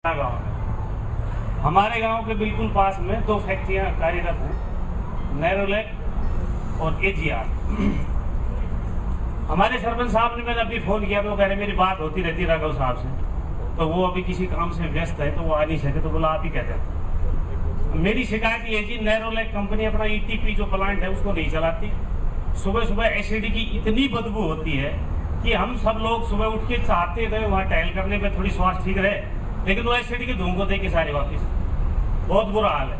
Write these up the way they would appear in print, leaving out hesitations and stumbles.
गाँव है। हमारे गांव के बिल्कुल पास में दो फैक्ट्रियां कार्यरत हैं, नेरोलैक और एजीआर। हमारे सरपंच साहब ने मैंने अभी फोन किया तो कह रहे मेरी बात होती रहती राघव साहब से, तो वो अभी किसी काम से व्यस्त है तो वो आ नहीं सके, तो बोला आप ही कहते हैं। मेरी शिकायत ये जी, नेरोलैक कंपनी अपना ईटीपी जो प्लांट है उसको नहीं चलाती। सुबह सुबह एसिड की इतनी बदबू होती है कि हम सब लोग सुबह उठ के चाहते थे वहाँ टहल करने में थोड़ी स्वास्थ्य ठीक रहे, लेकिन वो एसिड के धुआं को दे के सारे वापिस, बहुत बुरा हाल है।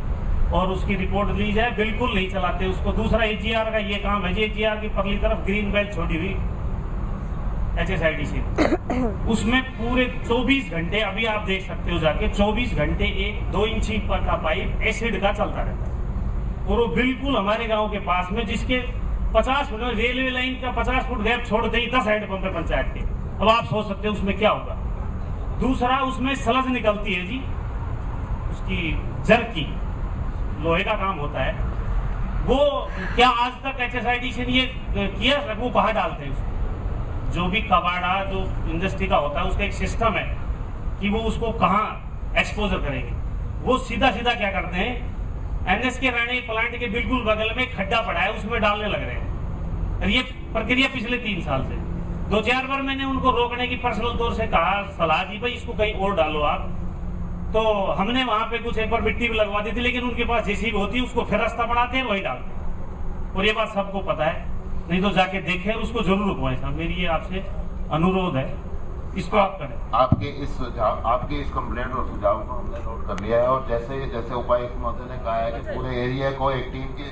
और उसकी रिपोर्ट ली जाए, बिल्कुल नहीं चलाते उसको। दूसरा एजीआर का ये काम है जी, एजीआर की परली तरफ ग्रीन बेल्ट छोड़ी हुई HSIDC, उसमें पूरे 24 घंटे, अभी आप देख सकते हो जाके, 24 घंटे एक 2 इंची पर का पाइप एसिड का चलता रहता है। और वो बिल्कुल हमारे गांव के पास में, जिसके 50 फुट रेलवे लाइन का 50 फुट गैप छोड़ दे 10 हैंडपंप है पंचायत के। अब आप सोच सकते हो उसमें क्या होगा। दूसरा, उसमें सलज निकलती है जी, उसकी जर की, लोहे का काम होता है वो। क्या आज तक HSIDC ने ये किया, वो बाहर डालते हैं उसको। जो भी कबाड़ा जो इंडस्ट्री का होता है उसका एक सिस्टम है कि वो उसको कहाँ एक्सपोजर करेंगे। वो सीधा सीधा क्या करते हैं, NS के राणे प्लांट के बिल्कुल बगल में खड्डा पड़ा है, उसमें डालने लग रहे हैं। और ये प्रक्रिया पिछले 3 साल से 2-4 बार मैंने उनको रोकने की पर्सनल तौर से कहा, सलाह दी, भाई इसको कहीं और डालो आप। तो हमने वहां पे कुछ एक बार मिट्टी भी लगवा दी थी, लेकिन उनके पास जेसीबी होती है, उसको फिर रास्ता बनाते हैं, वही डालते। और ये बात सबको पता है, नहीं तो जाके देखें, उसको जरूर रुकवाएं साहब। मेरी ये आपसे अनुरोध है, इसको आप करें। आपके इस कंप्लेंट और सुझाव को हमने नोट कर लिया है, और जैसे जैसे उपायुक्त महोदय ने कहा है कि पूरे एरिया को एक टीम के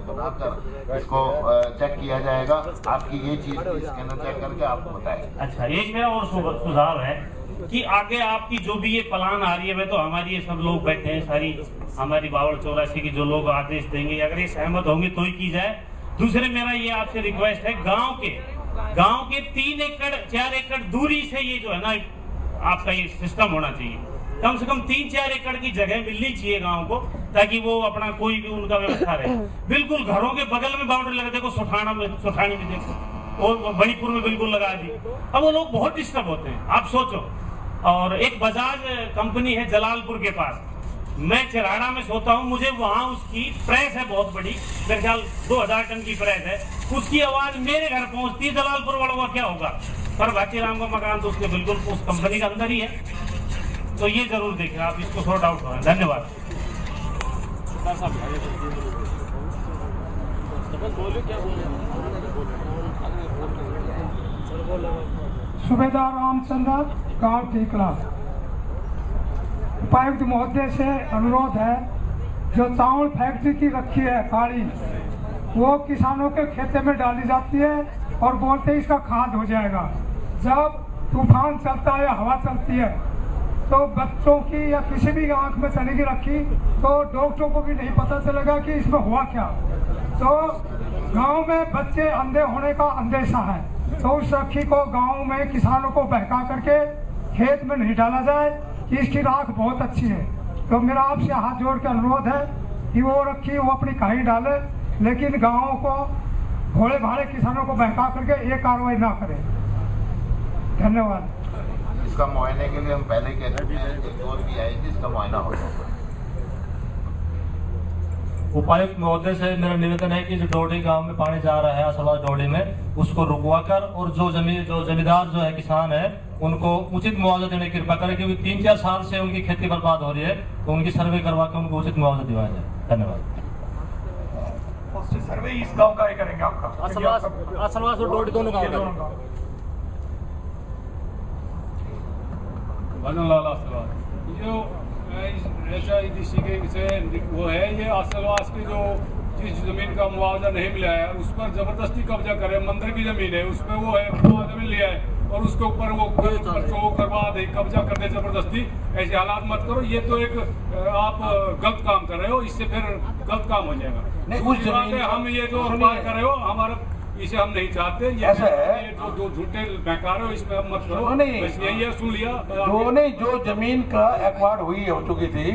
बनाकर इसको चेक किया जाएगा। आपकी ये चीज स्कैनर चेक करके आपको बताएं। अच्छा, एक मेरा और सुझाव है कि आगे आपकी जो भी ये प्लान आ रही है, मैं तो हमारी ये सब लोग बैठे हैं, सारी हमारी बावड़ 84 की जो लोग आदेश देंगे, अगर ये सहमत होंगे तो ही की जाए। दूसरे मेरा ये आपसे रिक्वेस्ट है, गांव के 3 एकड़ 4 एकड़ दूरी से ये जो है ना आपका ये सिस्टम होना चाहिए। कम से कम 3-4 एकड़ की जगह मिलनी चाहिए गांव को, ताकि वो अपना कोई भी उनका व्यवस्था रहे। बिल्कुल घरों के बगल में बाउंड्री लगा, देखो सुठानी में देखो, और मणिपुर में बिल्कुल लगा दी। अब वो लोग बहुत डिस्टर्ब होते हैं, आप सोचो। और एक बजाज कंपनी है जलालपुर के पास, मैं चिराड़ा में सोता हूँ, मुझे वहां उसकी प्रेस है बहुत बड़ी, मेरे ख्याल 2000 टन की प्रेस है, उसकी आवाज मेरे घर पहुंचती है। जलालपुर वालों का क्या होगा। पर भाटीराम का मकान तो उसके बिल्कुल उस कंपनी के अंदर ही है। तो ये जरूर देखें आप, इसको सॉर्ट आउट करें। धन्यवाद। सूबेदार रामचंद्र, गांव टीकला। उपायुक्त महोदय से अनुरोध है, जो चावल फैक्ट्री की रखी है काली, वो किसानों के खेते में डाली जाती है और बोलते इसका खाद हो जाएगा। जब तूफान चलता है या हवा चलती है तो बच्चों की या किसी भी आंख में चलेगी रखी, तो डॉक्टरों को भी नहीं पता चलेगा कि इसमें हुआ क्या। तो गांव में बच्चे अंधे होने का अंदेशा है, तो उस रखी को गांव में किसानों को बहका करके खेत में नहीं डाला जाए कि इसकी राख बहुत अच्छी है। तो मेरा आपसे हाथ जोड़ के अनुरोध है कि वो रखी वो अपनी कहीं डाले, लेकिन गाँव को भोले भाले किसानों को बहका करके ये कार्रवाई ना करें। धन्यवाद। इसका मुआयने के लिए हम पहले कह चुके हैं, एक और भी आएगी, इसका मुआयना हो जाएगा। उपायुक्त महोदय से मेरा निवेदन है कि जो डोडी गांव में पानी जा रहा है असलवा डोडी में, उसको रुकवाकर, और जो जमींदार जो है किसान है उनको उचित मुआवजा देने की कृपा करें, क्योंकि 3-4 साल से उनकी खेती बर्बाद हो रही है, तो उनकी सर्वे करवा के उनको उचित मुआवजा दिलाया जाए। धन्यवाद। सर्वे इस गांव का ही करेंगे आपका, असलवास और डोडी दोनों गांव जो HSIDC के से वो है, ये असलवास की जो जिस जमीन का मुआवजा नहीं मिला है उस पर जबरदस्ती कब्जा करे। मंदिर की जमीन है, उसमें वो है मुआवजा मिल लिया है और उसके ऊपर वो करवा दे, कब्जा कर दे जबरदस्ती। ऐसे हालात मत करो, ये तो एक आप गलत काम कर रहे हो, इससे फिर गलत काम हो जाएगा। नहीं, उस जमीन में हम ये जो बात कर रहे हो, हमारा इसे हम नहीं चाहते। ये जो झूठे बहका रहे हो, इसमें हम मत करो। नहीं, यही है, सुन लिया। जो जमीन का एक्वायर्ड हो चुकी थी,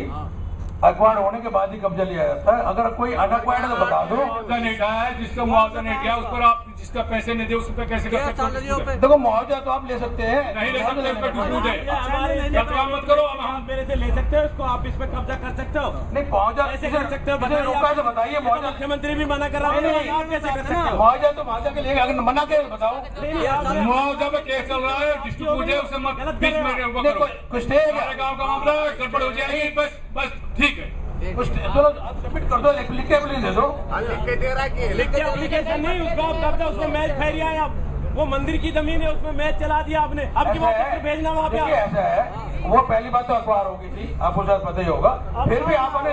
एक्वायर्ड होने के बाद ही कब्जा लिया जाता है। अगर कोई अनएक्वायर्ड है तो बता दो। मुआवजा नहीं उठाया है, जिसका मुआवजा नहीं किया उस पर आप जिसका पैसे नहीं दे उस पर कैसे कर सकते हो? देखो मुआवजा तो आप ले सकते हैं, नहीं ले सकते, उस पर डिस्प्यूट है। हमारे गलत काम मत करो। अब हम मेरे से ले सकते हो इसको, आप इस पे कब्जा कर सकते हो, नहीं मुआवजा कैसे कर सकते हो? किसी ने रोका है तो बताइए। मुआवजा मुख्यमंत्री भी मना कर रहा है, आप कैसे कर सकते हो? मुआवजा तो मुआवजा के लिए अगर मना के बताओ। मुआवजा में केस चल रहा है, डिस्ट्रीब्यूट है, उससे मत बीच में वो नहीं, करो। कुछ नहीं है क्या? हमारे गांव का मामला है, गड़बड़ हो जाएगी, बस ठीक है। कुछ चलो आप सबमिट कर दो, लिख के दे दो। लिख के एप्लीकेशन नहीं, उसको आप कब्जा, उसने मैच फेरिया है, आप वो मंदिर की जमीन है, उसमें मैच चला दिया आपने, आपकी बात पत्र भेजना वहाँ पे। देखिए ऐसा है, वो पहली बात तो अखबार होगी थी, आपको शायद पता ही होगा। फिर भी आपने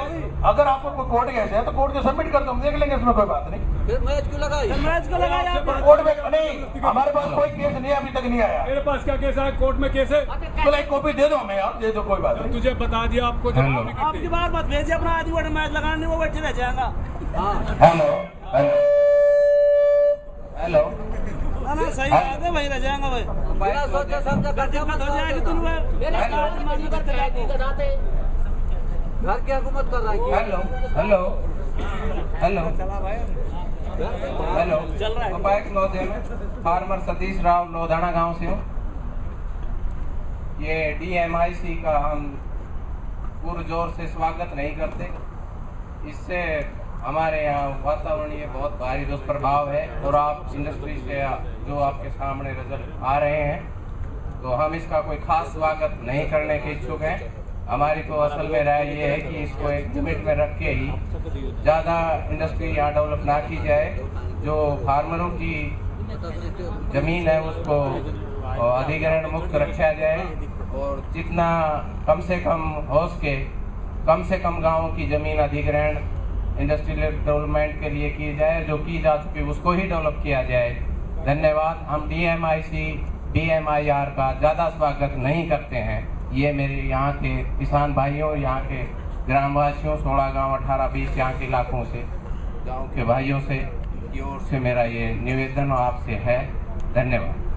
अगर आपको कोई कोर्ट केस है तो कोर्ट के सबमिट कर दो, हम देख लेंगे, इसमें कोई बात नहीं। फिर मैच क्यों लगाया आपने? कोर्ट में नहीं, हमारे पास कोई केस नहीं, अभी तक नहीं आया। मेरे पास क्या केस है? कोर्ट में केस है। तो एक कॉपी दे दो हमें, आप दे दो, कोई बात नहीं। तुझे बता दिया, आपको जवाब भी आपकी बार मत भेजिए, अपना आदमी वाला मैच लगाने वो बैठे रह जाएगा। हेलो हेलो हेलो, ना सही बात है, वही रह जाएगा भाई। दिक्कत हो जाएगी तुम्हें। घर की हुकूमत कर रहा है। हेलो हेलो हेलो हेलो, चल रहा है। उपायुक्त महोदय में फार्मर सतीश राव लोधाना गांव से हूँ। ये DMIC का हम पुरजोर से स्वागत नहीं करते। इससे हमारे यहाँ वातावरणीय बहुत भारी दुष्प्रभाव है और आप इंडस्ट्री से जो आपके सामने रिजल्ट आ रहे हैं, तो हम इसका कोई खास स्वागत नहीं करने के इच्छुक हैं। हमारी तो असल में राय ये है कि इसको एक लिमिट में रख के ही ज़्यादा इंडस्ट्री यहाँ डेवलप ना की जाए। जो फार्मरों की जमीन है उसको अधिग्रहण मुक्त रखा जाए और जितना कम से कम हो सके कम से कम गाँवों की जमीन अधिग्रहण इंडस्ट्रियल डेवलपमेंट के लिए की जाए, जो की जा चुकी उसको ही डेवलप किया जाए। धन्यवाद। हम DMIC BMIR का ज़्यादा स्वागत नहीं करते हैं। ये मेरे यहाँ के किसान भाइयों, यहाँ के ग्रामवासियों, 16 गाँव 18-20 यहाँ के इलाकों से, गाँव के भाइयों से की ओर से मेरा ये निवेदन आपसे है। धन्यवाद।